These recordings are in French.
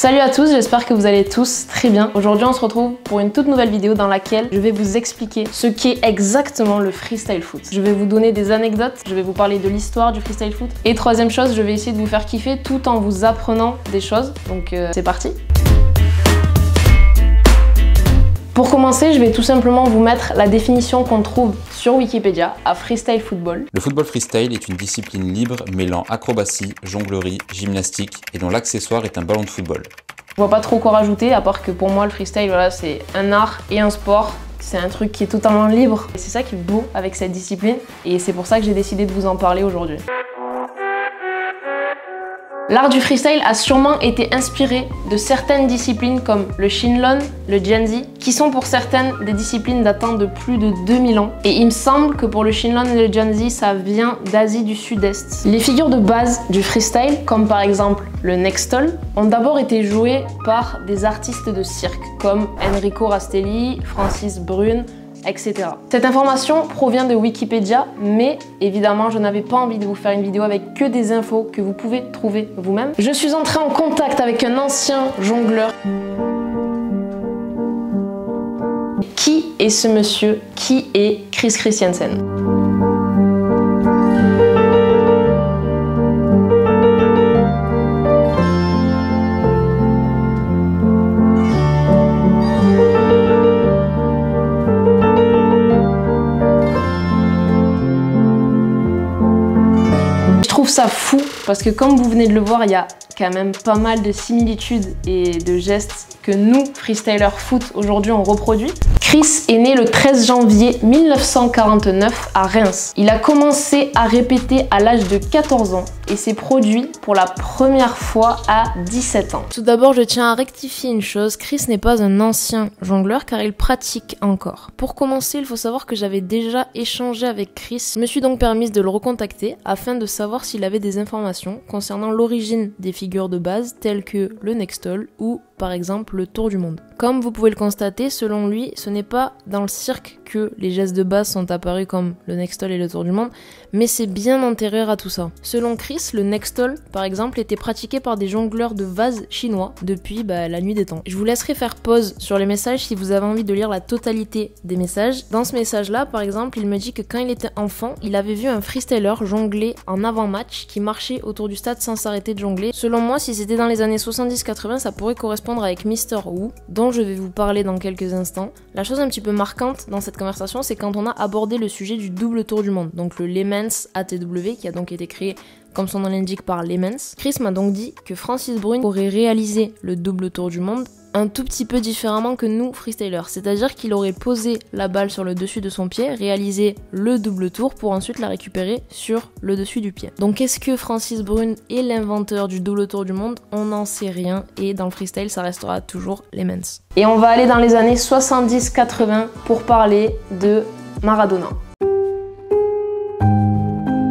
Salut à tous, j'espère que vous allez tous très bien. Aujourd'hui on se retrouve pour une toute nouvelle vidéo dans laquelle je vais vous expliquer ce qu'est exactement le freestyle foot. Je vais vous donner des anecdotes, je vais vous parler de l'histoire du freestyle foot. Et troisième chose, je vais essayer de vous faire kiffer tout en vous apprenant des choses. Donc c'est parti. Pour commencer, je vais tout simplement vous mettre la définition qu'on trouve sur Wikipédia à freestyle football. Le football freestyle est une discipline libre mêlant acrobatie, jonglerie, gymnastique et dont l'accessoire est un ballon de football. Je vois pas trop quoi rajouter à part que pour moi le freestyle voilà, c'est un art et un sport. C'est un truc qui est totalement libre. Et c'est ça qui est beau avec cette discipline et c'est pour ça que j'ai décidé de vous en parler aujourd'hui. L'art du freestyle a sûrement été inspiré de certaines disciplines comme le Shinlon, le Genzi, qui sont pour certaines des disciplines datant de plus de 2000 ans. Et il me semble que pour le Shinlon et le Genzi, ça vient d'Asie du Sud-Est. Les figures de base du freestyle, comme par exemple le Nextol, ont d'abord été jouées par des artistes de cirque, comme Enrico Rastelli, Francis Brune, etc. Cette information provient de Wikipédia, mais évidemment je n'avais pas envie de vous faire une vidéo avec que des infos que vous pouvez trouver vous-même. Je suis entrée en contact avec un ancien jongleur. Qui est ce monsieur? Qui est Chris Christiansen? Je trouve ça fou parce que comme vous venez de le voir, il y a quand même pas mal de similitudes et de gestes que nous, freestylers foot, aujourd'hui on reproduit. Chris est né le 13 janvier 1949 à Reims. Il a commencé à répéter à l'âge de 14 ans et s'est produit pour la première fois à 17 ans. Tout d'abord, je tiens à rectifier une chose, Chris n'est pas un ancien jongleur car il pratique encore. Pour commencer, il faut savoir que j'avais déjà échangé avec Chris. Je me suis donc permise de le recontacter afin de savoir s'il avait des informations concernant l'origine des figures de base telles que le Nextol ou par exemple le Tour du Monde. Comme vous pouvez le constater, selon lui, ce n'est pas dans le cirque que les gestes de base sont apparus comme le Nextol et le Tour du Monde, mais c'est bien antérieur à tout ça. Selon Chris, le Nextol, par exemple, était pratiqué par des jongleurs de vases chinois depuis la nuit des temps. Je vous laisserai faire pause sur les messages si vous avez envie de lire la totalité des messages. Dans ce message-là, par exemple, il me dit que quand il était enfant, il avait vu un freestyler jongler en avant-match qui marchait autour du stade sans s'arrêter de jongler. Selon moi, si c'était dans les années 70-80, ça pourrait correspondre avec Mr. Wu, dont je vais vous parler dans quelques instants. La chose un petit peu marquante dans cette conversation, c'est quand on a abordé le sujet du double tour du monde, donc le Lehmans ATW, qui a donc été créé comme son nom l'indique par Lehmans. Chris m'a donc dit que Francis Brune aurait réalisé le double tour du monde un tout petit peu différemment que nous freestylers, c'est-à-dire qu'il aurait posé la balle sur le dessus de son pied, réalisé le double tour pour ensuite la récupérer sur le dessus du pied. Donc est-ce que Francis Brune est l'inventeur du double tour du monde? On n'en sait rien et dans le freestyle ça restera toujours Lehmans. Et on va aller dans les années 70-80 pour parler de Maradona.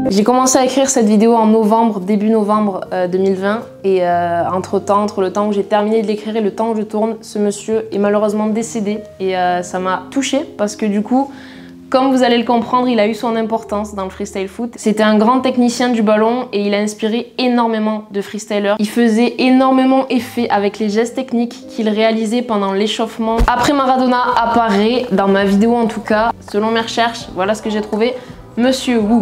J'ai commencé à écrire cette vidéo en novembre, début novembre 2020 et entre le temps où j'ai terminé de l'écrire et le temps où je tourne, ce monsieur est malheureusement décédé et ça m'a touchée parce que du coup, comme vous allez le comprendre, il a eu son importance dans le freestyle foot. C'était un grand technicien du ballon et il a inspiré énormément de freestylers. Il faisait énormément effet avec les gestes techniques qu'il réalisait pendant l'échauffement. Après Maradona apparaît, dans ma vidéo en tout cas, selon mes recherches, voilà ce que j'ai trouvé, Monsieur Wu.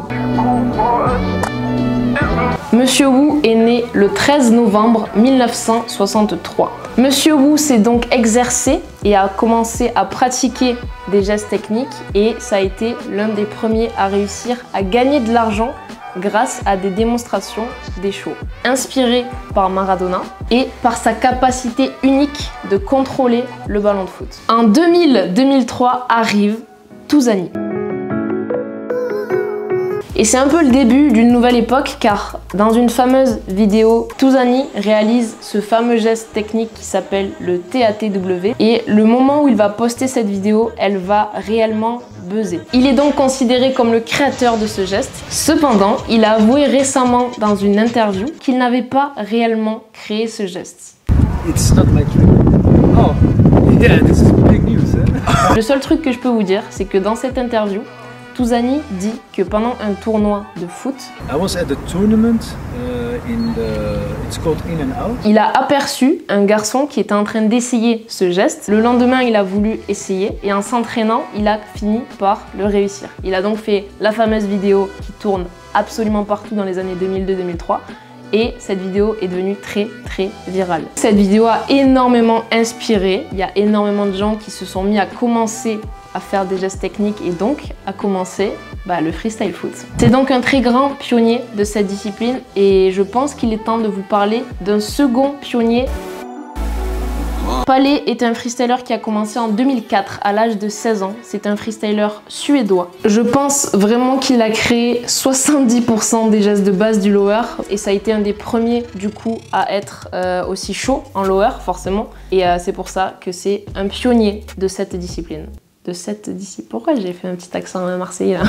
Monsieur Wu est né le 13 novembre 1963. Monsieur Wu s'est donc exercé et a commencé à pratiquer des gestes techniques et ça a été l'un des premiers à réussir à gagner de l'argent grâce à des démonstrations des shows. Inspiré par Maradona et par sa capacité unique de contrôler le ballon de foot. En 2000-2003 arrive Touzani. Et c'est un peu le début d'une nouvelle époque car dans une fameuse vidéo, Touzani réalise ce fameux geste technique qui s'appelle le TATW et le moment où il va poster cette vidéo, elle va réellement buzzer. Il est donc considéré comme le créateur de ce geste. Cependant, il a avoué récemment dans une interview qu'il n'avait pas réellement créé ce geste. It's not my dream. Oh, yeah, this is big news. Le seul truc que je peux vous dire, c'est que dans cette interview, Touzani dit que pendant un tournoi de foot, I was at the tournament it's called in and out. Il a aperçu un garçon qui était en train d'essayer ce geste. Le lendemain, il a voulu essayer et en s'entraînant, il a fini par le réussir. Il a donc fait la fameuse vidéo qui tourne absolument partout dans les années 2002-2003 et cette vidéo est devenue très virale. Cette vidéo a énormément inspiré. Il y a énormément de gens qui se sont mis à commencer à faire des gestes techniques et donc à commencer le freestyle foot. C'est donc un très grand pionnier de cette discipline et je pense qu'il est temps de vous parler d'un second pionnier. Palais est un freestyler qui a commencé en 2004 à l'âge de 16 ans. C'est un freestyler suédois. Je pense vraiment qu'il a créé 70% des gestes de base du lower et ça a été un des premiers du coup à être aussi chaud en lower forcément et c'est pour ça que c'est un pionnier de cette discipline. Pourquoi j'ai fait un petit accent marseillais là?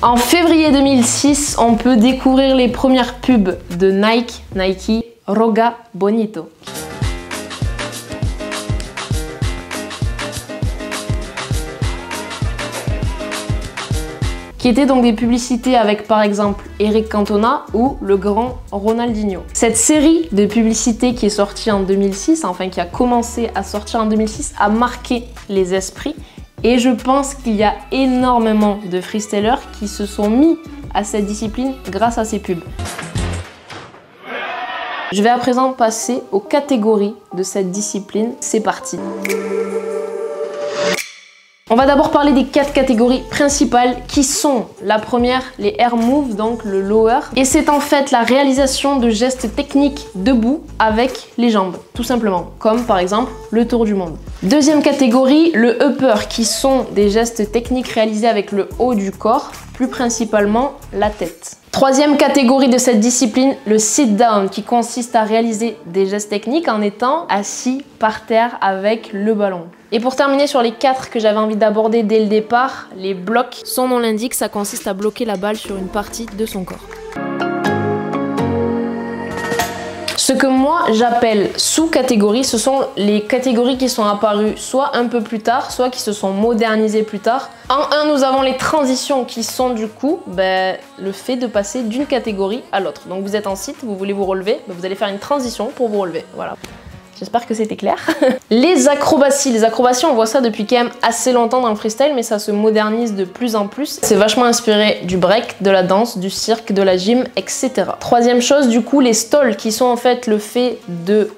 En février 2006, on peut découvrir les premières pubs de Nike Roga Bonito. Qui étaient donc des publicités avec par exemple Eric Cantona ou le grand Ronaldinho. Cette série de publicités qui est sortie en 2006, enfin qui a commencé à sortir en 2006, a marqué les esprits et je pense qu'il y a énormément de freestylers qui se sont mis à cette discipline grâce à ces pubs. Je vais à présent passer aux catégories de cette discipline. C'est parti. On va d'abord parler des 4 catégories principales qui sont la première, les air moves, donc le lower. Et c'est en fait la réalisation de gestes techniques debout avec les jambes, tout simplement, comme par exemple le tour du monde. Deuxième catégorie, le upper, qui sont des gestes techniques réalisés avec le haut du corps, plus principalement la tête. Troisième catégorie de cette discipline, le sit down, qui consiste à réaliser des gestes techniques en étant assis par terre avec le ballon. Et pour terminer sur les 4 que j'avais envie d'aborder dès le départ, les blocs. Son nom l'indique, ça consiste à bloquer la balle sur une partie de son corps. Ce que moi j'appelle sous-catégories, ce sont les catégories qui sont apparues soit un peu plus tard, soit qui se sont modernisées plus tard. En 1, nous avons les transitions qui sont du coup le fait de passer d'une catégorie à l'autre. Donc vous êtes en site, vous voulez vous relever, vous allez faire une transition pour vous relever. Voilà. J'espère que c'était clair. Les acrobaties. Les acrobaties, on voit ça depuis quand même assez longtemps dans le freestyle, mais ça se modernise de plus en plus. C'est vachement inspiré du break, de la danse, du cirque, de la gym, etc. Troisième chose, du coup, les stalls, qui sont en fait le fait de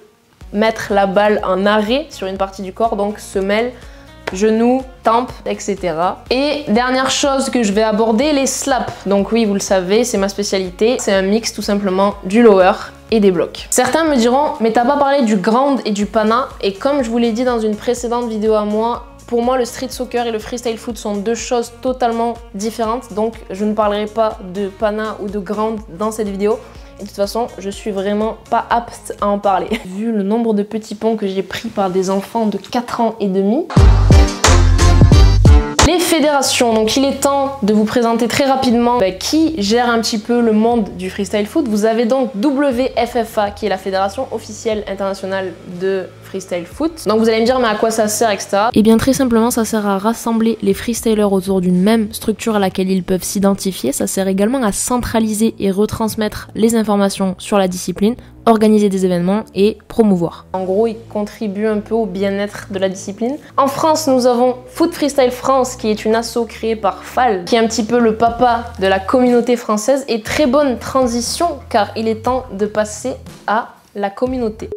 mettre la balle en arrêt sur une partie du corps, donc semelle, genou, tempe, etc. Et dernière chose que je vais aborder, les slaps. Donc oui, vous le savez, c'est ma spécialité. C'est un mix tout simplement du lower et des blocs. Certains me diront, mais t'as pas parlé du ground et du pana, et comme je vous l'ai dit dans une précédente vidéo à moi, pour moi le street soccer et le freestyle foot sont deux choses totalement différentes, donc je ne parlerai pas de pana ou de ground dans cette vidéo. Et de toute façon, je suis vraiment pas apte à en parler. Vu le nombre de petits ponts que j'ai pris par des enfants de 4 ans et demi. Les fédérations, donc il est temps de vous présenter très rapidement qui gère un petit peu le monde du freestyle foot. Vous avez donc WFFA qui est la fédération officielle internationale de freestyle foot. Donc vous allez me dire mais à quoi ça sert, etc. Et bien très simplement ça sert à rassembler les freestylers autour d'une même structure à laquelle ils peuvent s'identifier. Ça sert également à centraliser et retransmettre les informations sur la discipline, organiser des événements et promouvoir. En gros, ils contribuent un peu au bien-être de la discipline. En France, nous avons Foot Freestyle France, qui est une asso créée par Fall, qui est un petit peu le papa de la communauté française. Et très bonne transition, car il est temps de passer à la communauté.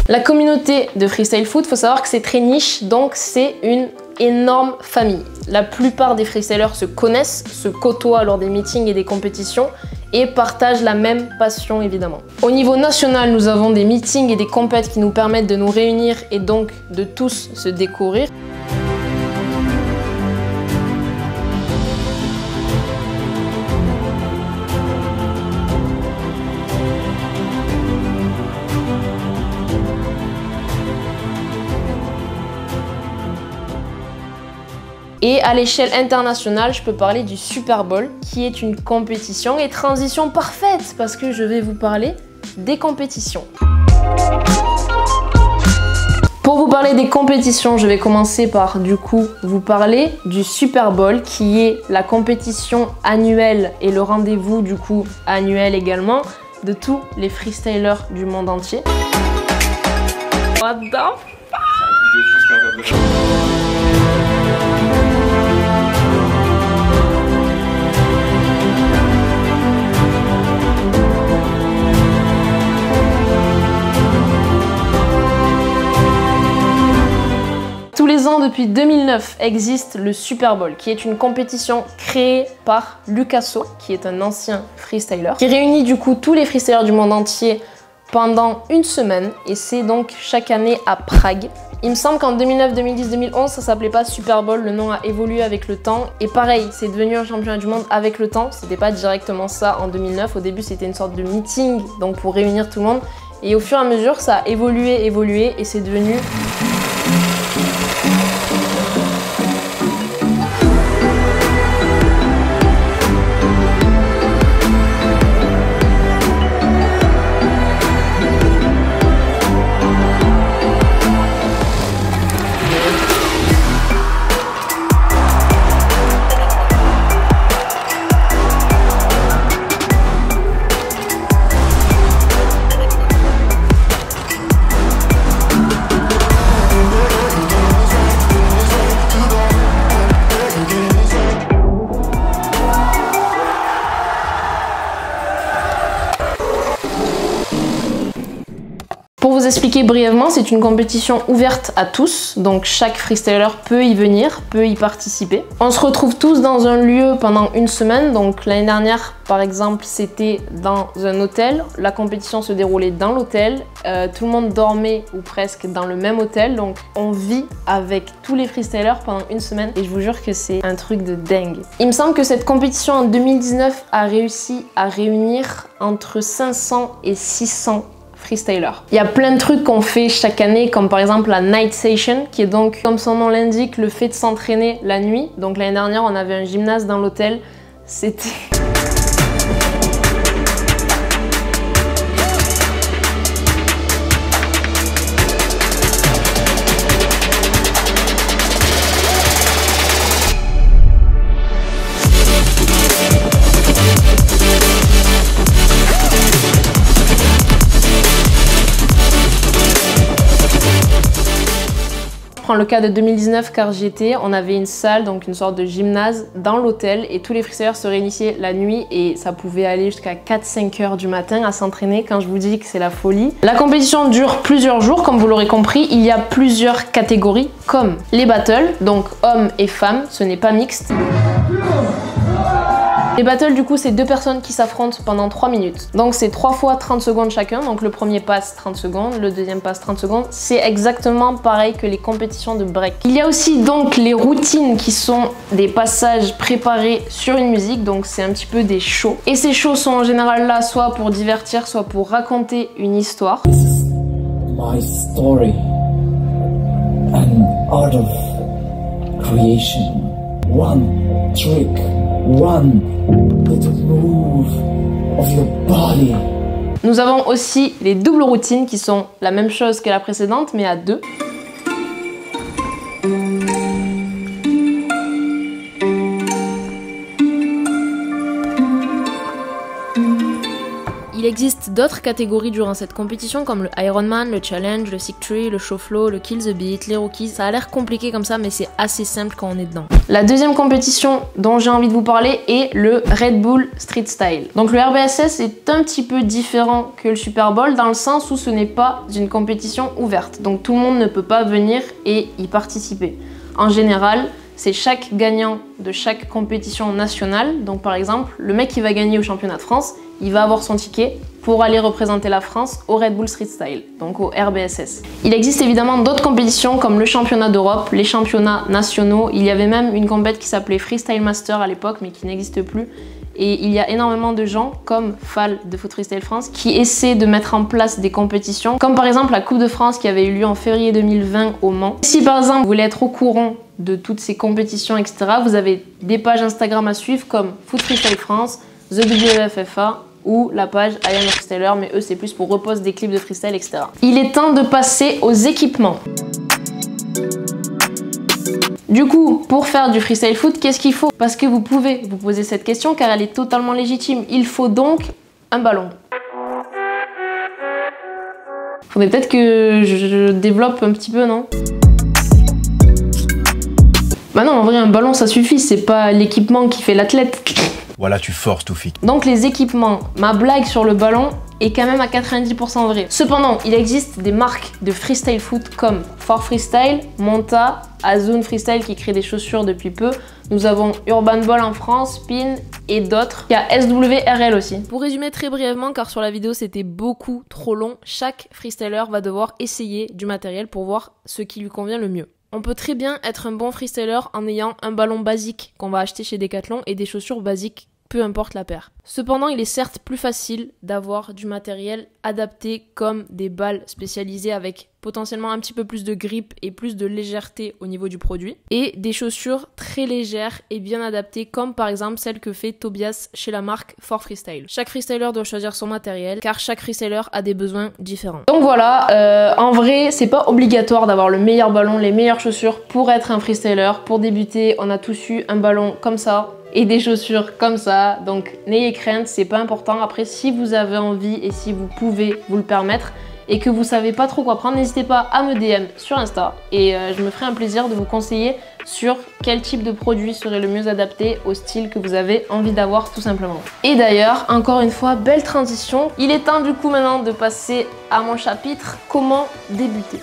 La communauté de freestyle foot, faut savoir que c'est très niche, donc c'est une énorme famille. La plupart des freestylers se connaissent, se côtoient lors des meetings et des compétitions et partagent la même passion évidemment. Au niveau national, nous avons des meetings et des compètes qui nous permettent de nous réunir et donc de tous se découvrir. Et à l'échelle internationale, je peux parler du Super Bowl, qui est une compétition et transition parfaite parce que je vais vous parler des compétitions. Pour vous parler des compétitions, je vais commencer par du coup vous parler du Super Bowl qui est la compétition annuelle et le rendez-vous du coup annuel également de tous les freestylers du monde entier. What the fuck? Tous les ans, depuis 2009, existe le Super Bowl, qui est une compétition créée par Lucasso, qui est un ancien freestyler, qui réunit du coup tous les freestylers du monde entier pendant une semaine, et c'est donc chaque année à Prague. Il me semble qu'en 2009, 2010, 2011, ça s'appelait pas Super Bowl, le nom a évolué avec le temps, et pareil, c'est devenu un championnat du monde avec le temps, c'était pas directement ça en 2009, au début c'était une sorte de meeting, donc pour réunir tout le monde, et au fur et à mesure ça a évolué, et c'est devenu... Pour vous expliquer brièvement, c'est une compétition ouverte à tous, donc chaque freestyler peut y venir, peut y participer. On se retrouve tous dans un lieu pendant une semaine, donc l'année dernière par exemple c'était dans un hôtel, la compétition se déroulait dans l'hôtel, tout le monde dormait ou presque dans le même hôtel, donc on vit avec tous les freestylers pendant une semaine et je vous jure que c'est un truc de dingue. Il me semble que cette compétition en 2019 a réussi à réunir entre 500 et 600 freestyler. Il y a plein de trucs qu'on fait chaque année, comme par exemple la night session, qui est donc, comme son nom l'indique, le fait de s'entraîner la nuit. Donc l'année dernière, on avait un gymnase dans l'hôtel. C'était... Le cas de 2019 car j'étais, on avait une salle, donc une sorte de gymnase dans l'hôtel et tous les freestylers se réunissaient la nuit et ça pouvait aller jusqu'à 4-5 heures du matin à s'entraîner. Quand je vous dis que c'est la folie. La compétition dure plusieurs jours, comme vous l'aurez compris, il y a plusieurs catégories comme les battles, donc hommes et femmes, ce n'est pas mixte. Les battles du coup c'est deux personnes qui s'affrontent pendant 3 minutes. Donc c'est 3 fois 30 secondes chacun, donc le premier passe 30 secondes, le deuxième passe 30 secondes. C'est exactement pareil que les compétitions de break. Il y a aussi donc les routines qui sont des passages préparés sur une musique, donc c'est un petit peu des shows. Et ces shows sont en général là soit pour divertir, soit pour raconter une histoire. This is my story, an art of creation, one trick, one little move of your body. Nous avons aussi les doubles routines qui sont la même chose que la précédente mais à deux. Il existe d'autres catégories durant cette compétition comme le Ironman, le Challenge, le Sick Tree, le Show Flow, le Kill the Beat, les Rookies. Ça a l'air compliqué comme ça mais c'est assez simple quand on est dedans. La deuxième compétition dont j'ai envie de vous parler est le Red Bull Street Style. Donc le RBSS est un petit peu différent que le Super Bowl dans le sens où ce n'est pas une compétition ouverte. Donc tout le monde ne peut pas venir et y participer. En général, c'est chaque gagnant de chaque compétition nationale. Donc par exemple, le mec qui va gagner au championnat de France, il va avoir son ticket pour aller représenter la France au Red Bull Street Style, donc au RBSS. Il existe évidemment d'autres compétitions comme le championnat d'Europe, les championnats nationaux. Il y avait même une compétition qui s'appelait Freestyle Master à l'époque, mais qui n'existe plus. Et il y a énormément de gens, comme Fall de Foot Freestyle France, qui essaient de mettre en place des compétitions, comme par exemple la Coupe de France qui avait eu lieu en février 2020 au Mans. Si par exemple vous voulez être au courant de toutes ces compétitions, etc., vous avez des pages Instagram à suivre comme Foot Freestyle France, The WFFA ou la page I am a freestyler, mais eux c'est plus pour reposter des clips de freestyle, etc. Il est temps de passer aux équipements. Du coup, pour faire du freestyle foot, qu'est-ce qu'il faut? Parce que vous pouvez vous poser cette question car elle est totalement légitime. Il faut donc un ballon. Faudrait peut-être que je développe un petit peu, non? Bah non, en vrai, un ballon ça suffit, c'est pas l'équipement qui fait l'athlète. Voilà, tu forces, Toufik. Donc les équipements, ma blague sur le ballon est quand même à 90% vrai. Cependant, il existe des marques de freestyle foot comme For Freestyle, Monta, Azone Freestyle qui crée des chaussures depuis peu. Nous avons Urban Ball en France, Spin et d'autres. Il y a SWRL aussi. Pour résumer très brièvement, car sur la vidéo c'était beaucoup trop long, chaque freestyler va devoir essayer du matériel pour voir ce qui lui convient le mieux. On peut très bien être un bon freestyler en ayant un ballon basique qu'on va acheter chez Decathlon et des chaussures basiques, peu importe la paire. Cependant, il est certes plus facile d'avoir du matériel adapté comme des balles spécialisées avec potentiellement un petit peu plus de grip et plus de légèreté au niveau du produit et des chaussures très légères et bien adaptées comme par exemple celle que fait Tobias chez la marque For Freestyle. Chaque freestyler doit choisir son matériel car chaque freestyler a des besoins différents. Donc voilà, en vrai c'est pas obligatoire d'avoir le meilleur ballon, les meilleures chaussures pour être un freestyler. Pour débuter, on a tous eu un ballon comme ça et des chaussures comme ça, donc n'ayez crainte, c'est pas important. Après, si vous avez envie et si vous pouvez vous le permettre et que vous savez pas trop quoi prendre, n'hésitez pas à me DM sur Insta et je me ferai un plaisir de vous conseiller sur quel type de produit serait le mieux adapté au style que vous avez envie d'avoir tout simplement. Et d'ailleurs, encore une fois, belle transition. Il est temps du coup maintenant de passer à mon chapitre comment débuter.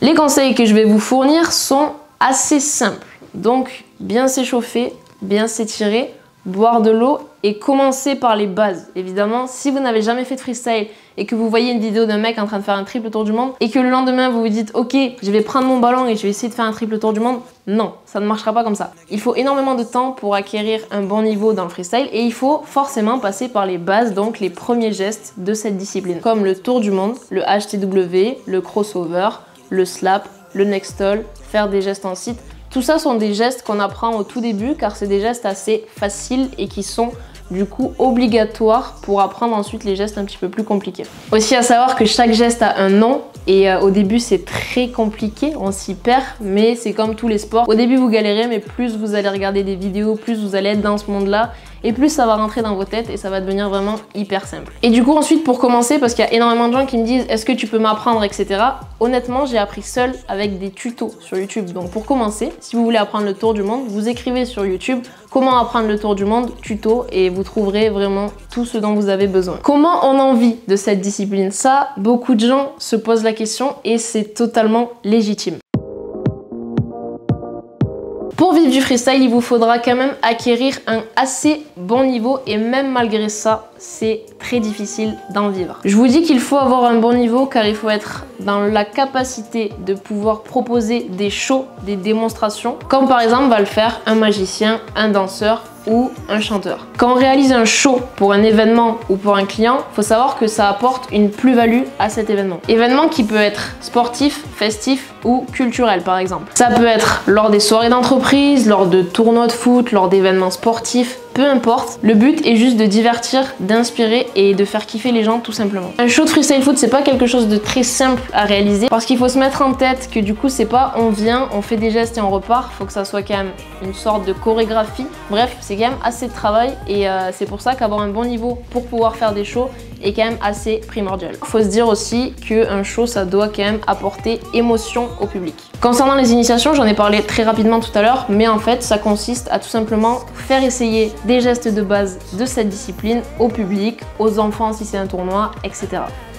Les conseils que je vais vous fournir sont assez simples. Donc, bien s'échauffer, bien s'étirer, boire de l'eau et commencer par les bases. Évidemment, si vous n'avez jamais fait de freestyle et que vous voyez une vidéo d'un mec en train de faire un triple tour du monde et que le lendemain vous vous dites ok, je vais prendre mon ballon et je vais essayer de faire un triple tour du monde, non, ça ne marchera pas comme ça. Il faut énormément de temps pour acquérir un bon niveau dans le freestyle et il faut forcément passer par les bases, donc les premiers gestes de cette discipline, comme le tour du monde, le HTW, le crossover, le slap, le next stall, faire des gestes en sit. Tout ça sont des gestes qu'on apprend au tout début car c'est des gestes assez faciles et qui sont du coup obligatoires pour apprendre ensuite les gestes un petit peu plus compliqués. Aussi à savoir que chaque geste a un nom et au début c'est très compliqué, on s'y perd, mais c'est comme tous les sports. Au début vous galérez, mais plus vous allez regarder des vidéos, plus vous allez être dans ce monde-là et plus ça va rentrer dans vos têtes et ça va devenir vraiment hyper simple. Et du coup ensuite pour commencer, parce qu'il y a énormément de gens qui me disent est-ce que tu peux m'apprendre, etc. Honnêtement j'ai appris seul avec des tutos sur YouTube. Donc pour commencer, si vous voulez apprendre le tour du monde, vous écrivez sur YouTube comment apprendre le tour du monde, tuto, et vous trouverez vraiment tout ce dont vous avez besoin. Comment on en vit de cette discipline? Ça, beaucoup de gens se posent la question et c'est totalement légitime. Pour vivre du freestyle, il vous faudra quand même acquérir un assez bon niveau et même malgré ça, c'est très difficile d'en vivre. Je vous dis qu'il faut avoir un bon niveau car il faut être dans la capacité de pouvoir proposer des shows, des démonstrations, comme par exemple va le faire un magicien, un danseur ou un chanteur. Quand on réalise un show pour un événement ou pour un client, il faut savoir que ça apporte une plus-value à cet événement. Événement qui peut être sportif, festif ou culturel par exemple. Ça peut être lors des soirées d'entreprise, lors de tournois de foot, lors d'événements sportifs, peu importe. Le but est juste de divertir, d'inspirer et de faire kiffer les gens tout simplement. Un show de freestyle foot, c'est pas quelque chose de très simple à réaliser parce qu'il faut se mettre en tête que du coup c'est pas on vient, on fait des gestes et on repart. Faut que ça soit quand même une sorte de chorégraphie. Bref, c'est quand même assez de travail et c'est pour ça qu'avoir un bon niveau pour pouvoir faire des shows est quand même assez primordial. Faut se dire aussi qu'un show ça doit quand même apporter émotion au public. Concernant les initiations, j'en ai parlé très rapidement tout à l'heure, mais en fait ça consiste à tout simplement faire essayer des gestes de base de cette discipline au public, aux enfants si c'est un tournoi, etc.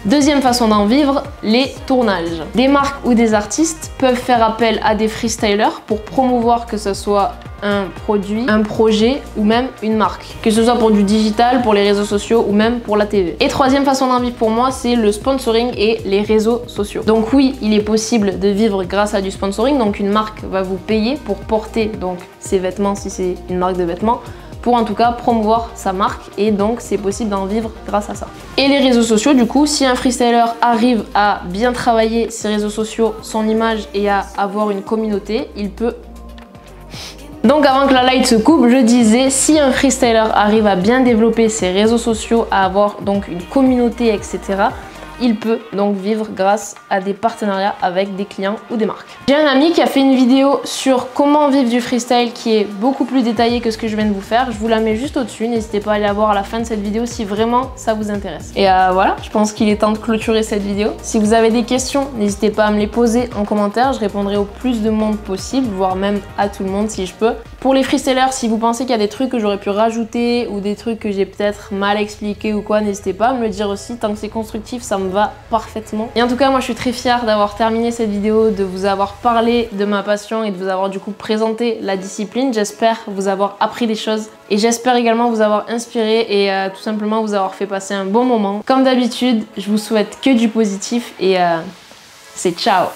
Deuxième façon d'en vivre, les tournages. Des marques ou des artistes peuvent faire appel à des freestylers pour promouvoir que ce soit un produit, un projet ou même une marque. Que ce soit pour du digital, pour les réseaux sociaux ou même pour la TV. Et troisième façon d'en vivre pour moi, c'est le sponsoring et les réseaux sociaux. Donc oui, il est possible de vivre grâce à du sponsoring. Donc une marque va vous payer pour porter donc ses vêtements si c'est une marque de vêtements, pour en tout cas promouvoir sa marque et donc c'est possible d'en vivre grâce à ça. Et les réseaux sociaux, du coup, si un freestyler arrive à bien travailler ses réseaux sociaux, son image et à avoir une communauté, il peut... Donc avant que la light se coupe, je disais, si un freestyler arrive à bien développer ses réseaux sociaux, à avoir donc une communauté, etc., il peut donc vivre grâce à des partenariats avec des clients ou des marques. J'ai un ami qui a fait une vidéo sur comment vivre du freestyle qui est beaucoup plus détaillée que ce que je viens de vous faire. Je vous la mets juste au-dessus, n'hésitez pas à aller la voir à la fin de cette vidéo si vraiment ça vous intéresse. Et voilà, je pense qu'il est temps de clôturer cette vidéo. Si vous avez des questions, n'hésitez pas à me les poser en commentaire, je répondrai au plus de monde possible, voire même à tout le monde si je peux. Pour les freestylers, si vous pensez qu'il y a des trucs que j'aurais pu rajouter ou des trucs que j'ai peut-être mal expliqué ou quoi, n'hésitez pas à me le dire aussi, tant que c'est constructif, ça me va parfaitement. Et en tout cas, moi je suis très fière d'avoir terminé cette vidéo, de vous avoir parlé de ma passion et de vous avoir du coup présenté la discipline. J'espère vous avoir appris des choses et j'espère également vous avoir inspiré et tout simplement vous avoir fait passer un bon moment. Comme d'habitude, je vous souhaite que du positif et c'est ciao.